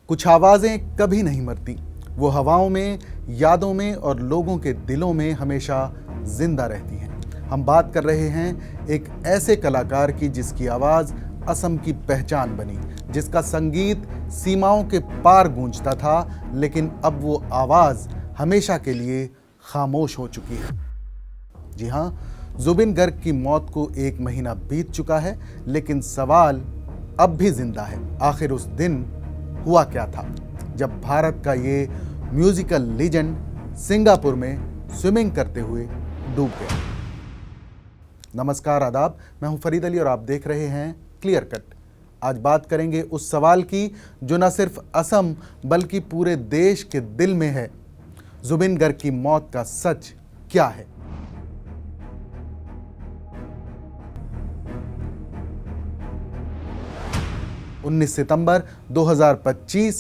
कुछ आवाज़ें कभी नहीं मरती, वो हवाओं में, यादों में और लोगों के दिलों में हमेशा जिंदा रहती हैं। हम बात कर रहे हैं एक ऐसे कलाकार की जिसकी आवाज़ असम की पहचान बनी, जिसका संगीत सीमाओं के पार गूंजता था, लेकिन अब वो आवाज़ हमेशा के लिए खामोश हो चुकी है। जी हाँ, जुबिन गर्ग की मौत को 1 महीना बीत चुका है, लेकिन सवाल अब भी जिंदा है। आखिर उस दिन हुआ क्या था जब भारत का ये म्यूजिकल लीजेंड सिंगापुर में स्विमिंग करते हुए डूब गया। नमस्कार, आदाब, मैं हूं फरीद अली और आप देख रहे हैं क्लियर कट। आज बात करेंगे उस सवाल की जो न सिर्फ असम बल्कि पूरे देश के दिल में है। जुबिन गर्ग की मौत का सच क्या है? सितंबर 2025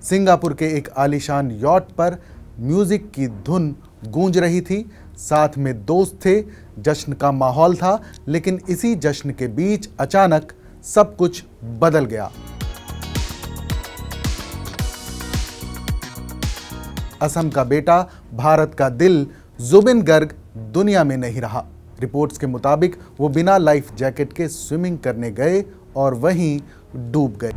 सिंगापुर के एक आलीशान यॉट पर म्यूजिक की धुन गूंज रही थी। साथ में दोस्त थे, जश्न का माहौल था, लेकिन इसी जश्न के बीच अचानक सब कुछ बदल गया। असम का बेटा, भारत का दिल जुबिन गर्ग दुनिया में नहीं रहा। रिपोर्ट्स के मुताबिक वो बिना लाइफ जैकेट के स्विमिंग करने गए और वहीं डूब गए।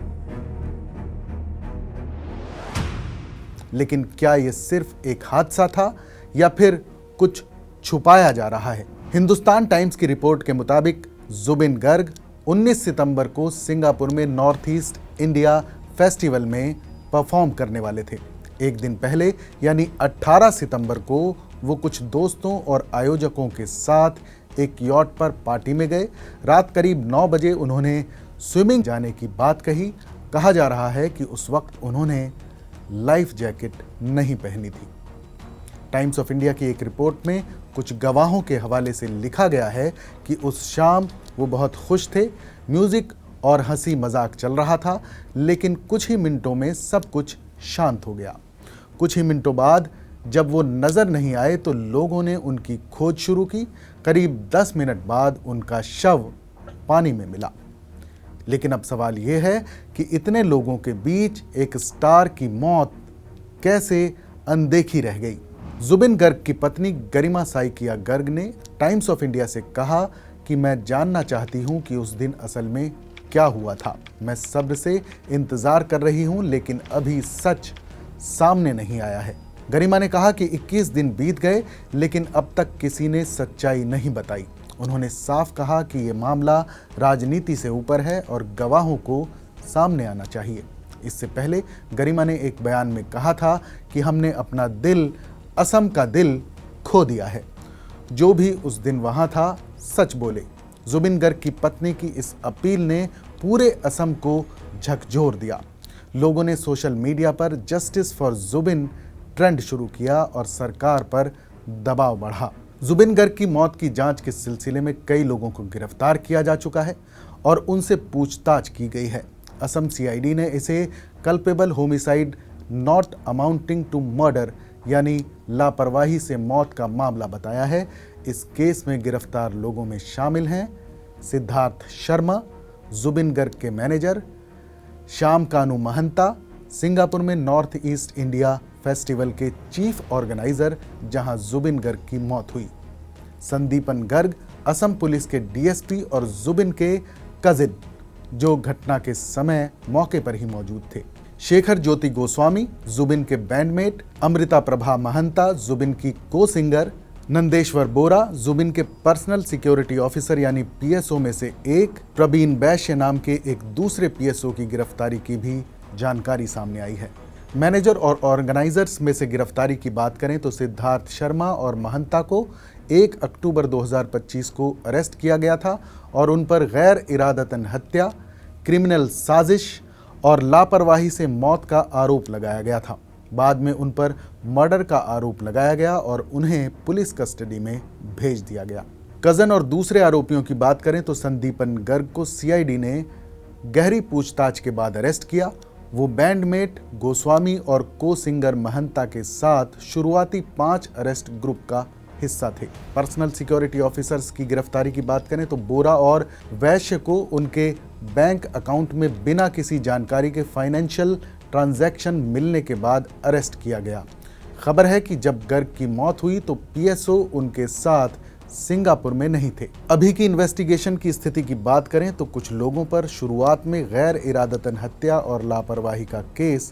लेकिन क्या यह सिर्फ एक हादसा था या फिर कुछ छुपाया जा रहा है? हिंदुस्तान टाइम्स की रिपोर्ट के मुताबिक जुबिन गर्ग 19 सितंबर को सिंगापुर में नॉर्थ ईस्ट इंडिया फेस्टिवल में परफॉर्म करने वाले थे। एक दिन पहले यानी 18 सितंबर को वो कुछ दोस्तों और आयोजकों के साथ एक यॉट पर पार्टी में गए। रात करीब 9 बजे उन्होंने स्विमिंग जाने की बात कही। कहा जा रहा है कि उस वक्त उन्होंने लाइफ जैकेट नहीं पहनी थी। टाइम्स ऑफ इंडिया की एक रिपोर्ट में कुछ गवाहों के हवाले से लिखा गया है कि उस शाम वो बहुत खुश थे, म्यूजिक और हंसी मजाक चल रहा था, लेकिन कुछ ही मिनटों में सब कुछ शांत हो गया। कुछ ही मिनटों बाद जब वो नजर नहीं आए तो लोगों ने उनकी खोज शुरू की। करीब 10 मिनट बाद उनका शव पानी में मिला। लेकिन अब सवाल यह है कि इतने लोगों के बीच एक स्टार की मौत कैसे अनदेखी रह गई? जुबिन गर्ग की पत्नी गरिमा साइकिया गर्ग ने टाइम्स ऑफ इंडिया से कहा कि मैं जानना चाहती हूं कि उस दिन असल में क्या हुआ था। मैं सब्र से इंतजार कर रही हूं, लेकिन अभी सच सामने नहीं आया है। गरिमा ने कहा कि 21 दिन बीत गए, लेकिन अब तक किसी ने सच्चाई नहीं बताई। उन्होंने साफ कहा कि ये मामला राजनीति से ऊपर है और गवाहों को सामने आना चाहिए। इससे पहले गरिमा ने एक बयान में कहा था कि हमने अपना दिल, असम का दिल खो दिया है। जो भी उस दिन वहां था सच बोले। जुबिन गर्ग की पत्नी की इस अपील ने पूरे असम को झकझोर दिया। लोगों ने सोशल मीडिया पर जस्टिस फॉर जुबिन ट्रेंड शुरू किया और सरकार पर दबाव बढ़ा। जुबिन गर्ग की मौत की जांच के सिलसिले में कई लोगों को गिरफ्तार किया जा चुका है और उनसे पूछताछ की गई है। असम सीआईडी ने इसे culpable homicide not amounting to murder यानी लापरवाही से मौत का मामला बताया है। इस केस में गिरफ्तार लोगों में शामिल हैं सिद्धार्थ शर्मा, जुबिन गर्ग के मैनेजर, श्याम कानू महंता, सिंगापुर में नॉर्थ ईस्ट इंडिया फेस्टिवल के चीफ ऑर्गेनाइजर जहां जुबिन गर्ग की मौत हुई, संदीपन गर्ग, असम पुलिस के डीएसपी और जुबिन के कजिन जो घटना के समय मौके पर ही मौजूद थे, शेखर ज्योति गोस्वामी, जुबिन के बैंडमेट, अमृता प्रभा महंता, जुबिन की को सिंगर, नंदेश्वर बोरा, जुबिन के पर्सनल सिक्योरिटी ऑफिसर यानी पीएसओ में से एक, प्रवीण वैश्य नाम के एक दूसरे पीएसओ की गिरफ्तारी की भी जानकारी सामने आई है। मैनेजर और ऑर्गेनाइजर्स में से गिरफ्तारी की बात करें तो सिद्धार्थ शर्मा और महंता को 1 अक्टूबर 2025 को अरेस्ट किया गया था और उन पर गैर इरादतन हत्या, क्रिमिनल साजिश और लापरवाही से मौत का आरोप लगाया गया था। बाद में उन पर मर्डर का आरोप लगाया गया और उन्हें पुलिस कस्टडी में भेज दिया गया। कजन और दूसरे आरोपियों की बात करें तो संदीपन गर्ग को सीआईडी ने गहरी पूछताछ के बाद अरेस्ट किया। वो बैंडमेट गोस्वामी और को सिंगर महंता के साथ शुरुआती 5 अरेस्ट ग्रुप का हिस्सा थे। पर्सनल सिक्योरिटी ऑफिसर्स की गिरफ्तारी की बात करें तो बोरा और वैश्य को उनके बैंक अकाउंट में बिना किसी जानकारी के फाइनेंशियल ट्रांजैक्शन मिलने के बाद अरेस्ट किया गया। खबर है कि जब गर्ग की मौत हुई तो पीएसओ उनके साथ सिंगापुर में नहीं थे। अभी की इन्वेस्टिगेशन की स्थिति की बात करें तो कुछ लोगों पर शुरुआत में गैर इरादतन हत्या और लापरवाही का केस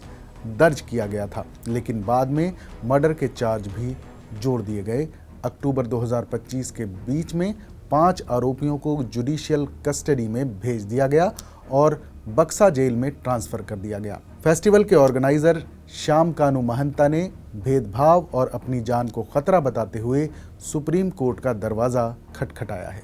दर्ज किया गया था, लेकिन बाद में मर्डर के चार्ज भी जोड़ दिए गए। अक्टूबर 2025 के बीच में 5 आरोपियों को जुडिशियल कस्टडी में भेज दिया गया और बक्सा जेल में ट्रांसफर कर दिया गया। फेस्टिवल के ऑर्गेनाइजर श्याम कानू महंता ने भेदभाव और अपनी जान को खतरा बताते हुए सुप्रीम कोर्ट का दरवाजा खटखटाया है,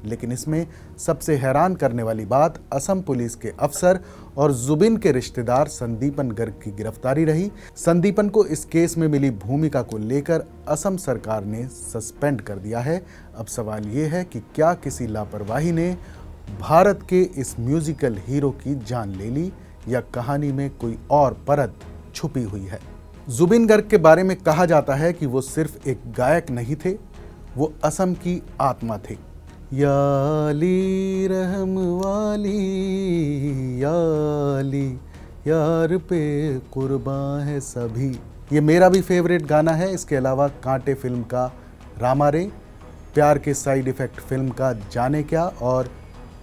लेकिन इसमें सबसे हैरान करने वाली बात असम पुलिस के अफसर और जुबिन के रिश्तेदार संदीपन गर्ग की गिरफ्तारी रही। संदीपन को इस केस में मिली भूमिका को लेकर असम सरकार ने सस्पेंड कर दिया है। अब सवाल ये है कि क्या किसी लापरवाही ने भारत के इस म्यूजिकल हीरो की जान ले ली या कहानी में कोई और परत छुपी हुई है। जुबिन गर्ग के बारे में कहा जाता है कि वो सिर्फ एक गायक नहीं थे, वो असम की आत्मा थे। या अली रहम वाली, या अली यार पे कुर्बान है सभी, ये मेरा भी फेवरेट गाना है। इसके अलावा कांटे फिल्म का रामा रे, प्यार के साइड इफेक्ट फिल्म का जाने क्या और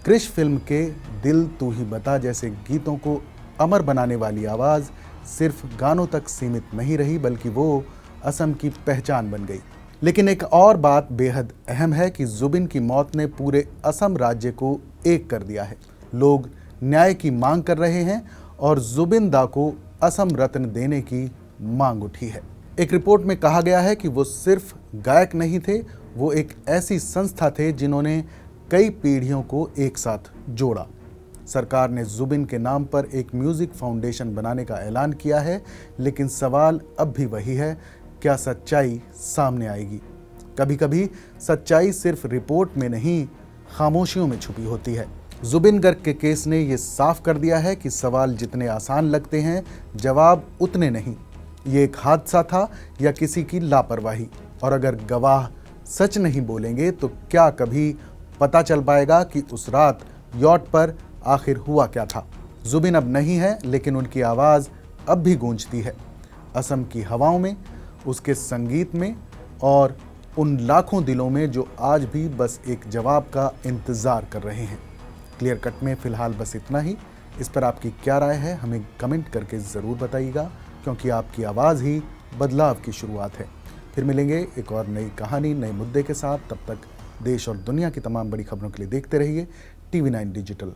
क्रिश फिल्म के दिल तू ही बता जैसे गीतों को अमर बनाने वाली आवाज़ सिर्फ गानों तक सीमित नहीं रही, बल्कि वो असम की पहचान बन गई। लेकिन एक और बात बेहद अहम है कि जुबिन की मौत ने पूरे असम राज्य को एक कर दिया है। लोग न्याय की मांग कर रहे हैं और जुबिन दा को असम रत्न देने की मांग उठी है। एक रिपोर्ट में कहा गया है कि वो सिर्फ गायक नहीं थे, वो एक ऐसी संस्था थे जिन्होंने कई पीढ़ियों को एक साथ जोड़ा। सरकार ने जुबिन के नाम पर एक म्यूजिक फाउंडेशन बनाने का ऐलान किया है, लेकिन सवाल अब भी वही है, क्या सच्चाई सामने आएगी? कभी कभी सच्चाई सिर्फ रिपोर्ट में नहीं, खामोशियों में छुपी होती है। जुबिन गर्ग के केस ने ये साफ कर दिया है कि सवाल जितने आसान लगते हैं, जवाब उतने नहीं। ये एक हादसा था या किसी की लापरवाही? और अगर गवाह सच नहीं बोलेंगे तो क्या कभी पता चल पाएगा कि उस रात यॉट पर आखिर हुआ क्या था? जुबिन अब नहीं है, लेकिन उनकी आवाज़ अब भी गूंजती है असम की हवाओं में, उसके संगीत में और उन लाखों दिलों में जो आज भी बस एक जवाब का इंतज़ार कर रहे हैं। क्लियर कट में फ़िलहाल बस इतना ही। इस पर आपकी क्या राय है हमें कमेंट करके ज़रूर बताइएगा, क्योंकि आपकी आवाज़ ही बदलाव की शुरुआत है। फिर मिलेंगे एक और नई कहानी, नए मुद्दे के साथ। तब तक देश और दुनिया की तमाम बड़ी खबरों के लिए देखते रहिए TV9 डिजिटल।